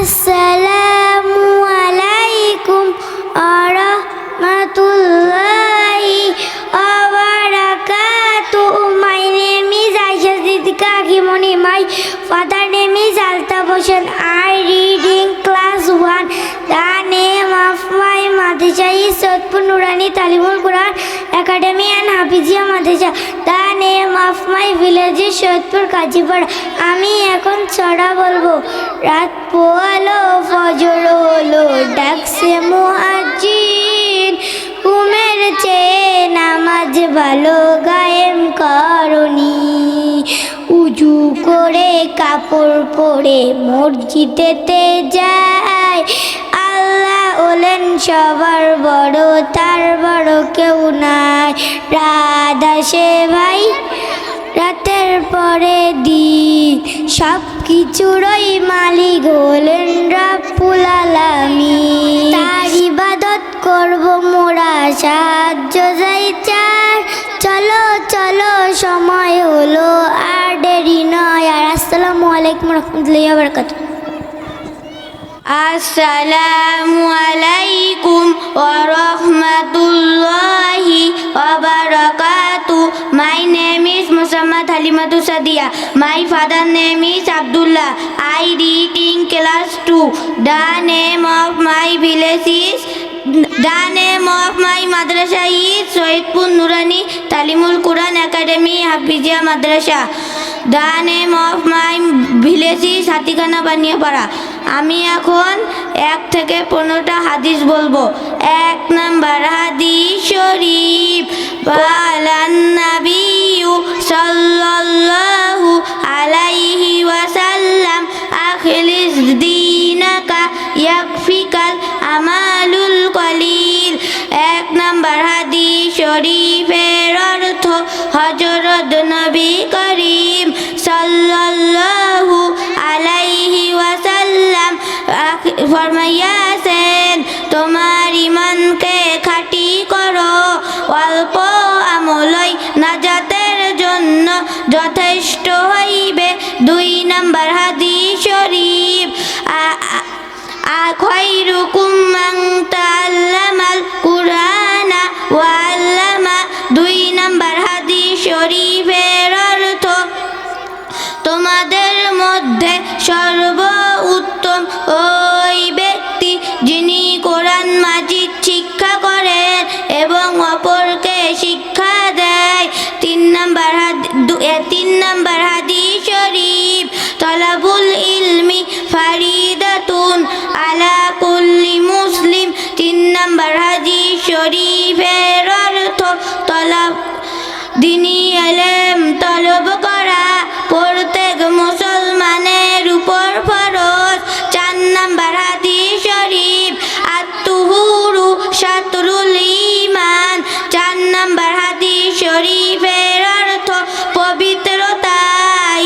আসসালামু আলাইকুম আরহামাতুল্লাহি ওয়া বারাকাতুহু। My name is Aisha Siddiqa Akimoni. My father name is Altaf Hossain. I read in class 1. The name of my madrasa is Sodpur Nurani Talimul Quran Academy and Hafizia Madrasa. The name of my village is Sodpur Kajipara. আমি এখন ছড়া বলবো। রাত পোয়ালো ফজর হলো ডাকছে মুয়াজ্জিন, ঘুমের চেয়ে নামাজ ভালো গায়েম করনি। উজু করে কাপড় পরে মসজিদেতে যায়, আল্লাহ হলেন সবার বড়, তার বড় কেউ নাই। রাত আসে ভাই, রাতের পরে দিন, সব কিছুরই মালিক হলেন রব্বুল আলামিন। তার ইবাদত করব মোরা, সাহায্য চাই চার। চলো চলো সময় হলো, আর দেরি নয়। আর আসসালামু আলাইকুম রহমতুল্লাহি ওয়া বারাকাতুহু। আসসালামু আলাইকুম ওয়া রাহমাতুল্লাহি ওয়া বারাকাতুহু। My name is Muhammad Halimatu Sadia. My father name is Abdullah. I read in class 2. The name of my village is The name of my madrasa is Sodpur Nurani Talimul Quran Academy Hafizia Madrasa. The name of my village is Hatikana Baniapara. আমি এখন 1 থেকে 15টা হাদিস বলবো। 1 number হাদিস শরীফ, বালান নাবিয়্যু সাল্লাল্লাহু আলাইহি ওয়াসাল্লাম আখলিস দীনাকা ইয়াকফিকাল আমালুল কলিল। 1 number হাদিস শরীফের অর্থ হযরত নবী করিম সাল্লাল্লাহু আলাইহি ওয়াসাল্লাম ফরমাইয়াছেন, তোমার ঈমানকে খাঁটি করো, অল্প আমলই নাজাতের জন্য যথেষ্ট হইবে। 2 নাম্বার হাদিস শরীফ, খায়রুকুম মান তাআল্লামাল কুরআনা ওয়া আল্লামা। 2 নাম্বার হাদিস শরীফের অর্থ, তোমাদের মধ্যে সর্ব উত্তম ওই ব্যক্তি যিনি কোরআন মাজিদ শিক্ষা করেন এবং অপরকে শিক্ষা দেয়। 3 নাম্বার হাদিস শরীফ, তলাবুল ইলমি ফারিদাতুন আলা কুল্লি মুসলিম। 3 নাম্বার হাদিস শরীফের অর্থ, দ্বীনি ইলম তলব করা প্রত্যেক মুসলমানের উপর ফরজ। 4 নাম্বার হাদিস শরীফ, আত-তুহুরু শাতরুল ঈমান। 4 নাম্বার হাদিস শরীফের অর্থ, পবিত্রতা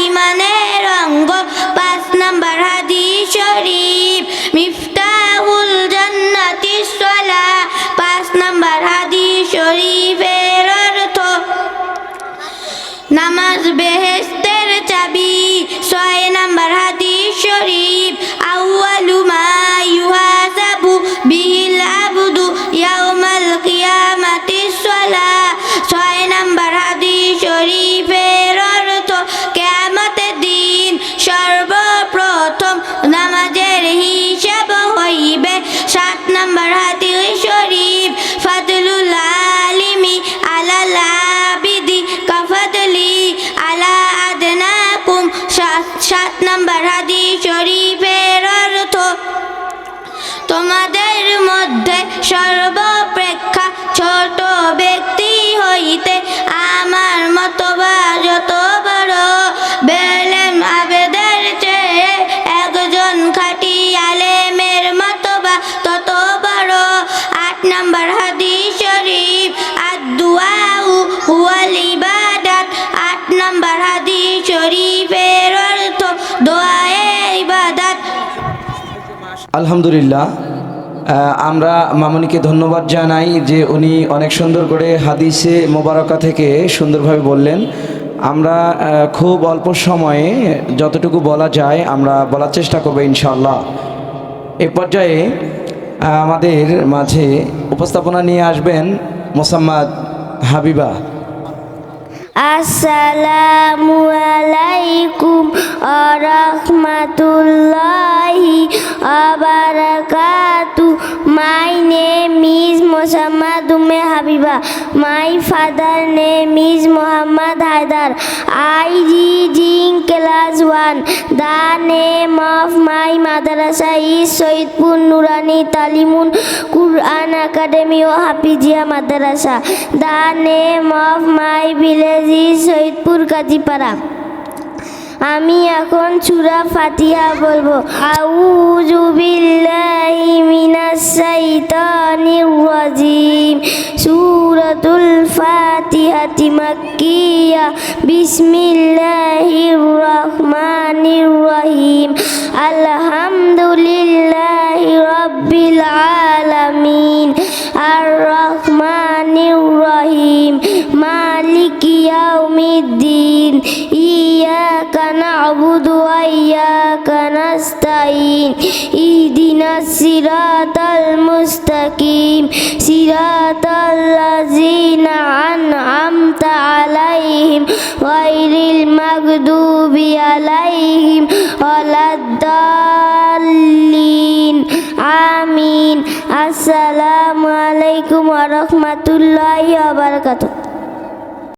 ঈমানের অঙ্গ। 5 নাম্বার হাদিস শরীফ, মিফতাহুল জান্নাতিস সালাহ। 5 নাম্বার হাদিস শরীফের অর্থ, নামাজ বেহেশতের চাবি। 6 নাম্বার হাদিস শরীফ, আউয়ালু মা ইউহাসাবু বিহিল আবদু ইয়াউমাল কিয়ামাতিস সালাহ। 6 নাম্বার হাদিস শরীফের অর্থ, কিয়ামতের দিন সর্বপ্রথম নামাজের হিসাব হইবে। 7 নাম্বার হাদিস শরীফ, ফাদলুল আলিমি আলাল আবিদি কাফাদলি আলা আদনাকুম। 7 নাম্বার হাদিস শরীফের অর্থ, তোমাদের মধ্যে সর্বাপেক্ষা ছোট ব্যক্তি হইতে আমার মতবা যত বড়, বেলেম আবেদের চেয়ে একজন খাঁটি আলেমের মতবা তত বড়। 8 নাম্বার হাদিস শরীফ, আদ-দুআউ হুয়াল ইবাদাত। 8 নাম্বার হাদিস শরীফের অর্থ, দোয়ায়ে ইবাদত। আলহামদুলিল্লাহ, আমরা মামুনিকে ধন্যবাদ জানাই যে উনি অনেক সুন্দর করে হাদিসে মোবারকা থেকে সুন্দরভাবে বললেন। আমরা খুব অল্প সময়ে যতটুকু বলা যায় আমরা বলার চেষ্টা করব ইনশাআল্লাহ। এই পর্যায়ে আমাদের মাঝে উপস্থাপনা নিয়ে আসবেন মোসাম্মদ হাবিবা। আসসালামু আলাইকুম ওয়া রাহমাতুল্লাহি ওয়া বারাকাতুহু। My name is Muhammad Umme Habiba. My father name is Muhammad Haidar. I read in class 1. The name of my madrasa is Sayyidpur Nurani Talimun Quran Academy o Hafizia Madrasa. The name of my village is Sayyidpur Kajipara. আমি এখন সূরা ফাতিহা বলবো। আউযু বিল্লাহি মিনাশ শাইতানির রাজিম। সূরাতুল ফাতিহাতি মাক্কিয়া। বিসমিল্লাহির রহমানির রহিম। আলহামদুলিল্লাহি রাব্বিল আলামিন। আর রহমানির রহিম। মালিকি ইয়াউমিদ্দিন। ইয়াকা না'বুদু ওয়া ইয়াকা নাস্তাঈন। ইহদিনাস সিরাতাল মুস্তাকিম। সিরাতাল লাযিনা আন'আমতা আলাইহিম গায়রিল মাগদুবি আলাইহিম ওয়ালাদ-দাল্লিন। আমিন। আসসালামু আলাইকুম ওয়া রাহমাতুল্লাহি ওয়া বারাকাতুহু।